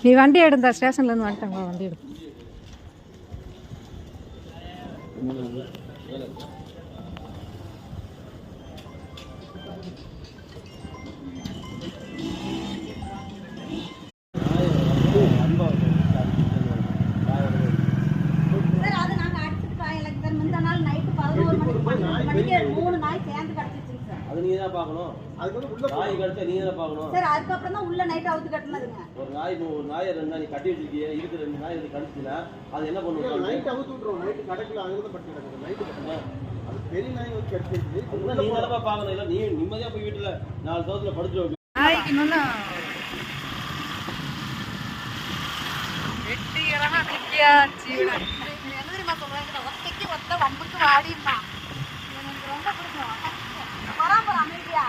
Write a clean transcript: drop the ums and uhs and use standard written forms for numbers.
நீ வண்டி எடுந்தா ஸ்டேஷன்ல இருந்து வந்துட்டாங்க வண்டி எடு அது நீ தான் பார்க்கணும். அதுக்கு வந்து உள்ள நாய் கட்ட நீ தான் பார்க்கணும். சார் அதுக்கு அப்புறம் தான் உள்ள நைட் அவுத்து கட்டனதுங்க. ஒரு நாய் ரெண்டா நீ கட்டி வச்சிருக்கீங்க. இதுக்கு ரெண்டு நாய் இது கடிச்சினா அது என்ன பண்ணுவோம்? நைட் அவுத்து விட்டுறோம். நைட் கடக்குல அங்க தான் பட்டி கிடக்குது. நைட் கட்டணும். அது பெரிய நாய் வந்து கடிச்சிருச்சு. அதுதான் நீ தான் பார்க்கணும். இல்ல நீ நிம்மதியா போய் வீட்ல 4 தோத்துல படுத்துறோம். நாய்க்கு முன்ன வெட்டியறனா கிக்கியா சீடா. என்னது நான் சொல்றேன் ஒத்தைக்கு ஒத்த வம்புக்கு வாடிமா. எனக்கு ரொம்ப பிடிக்கும். வராம அமைதியா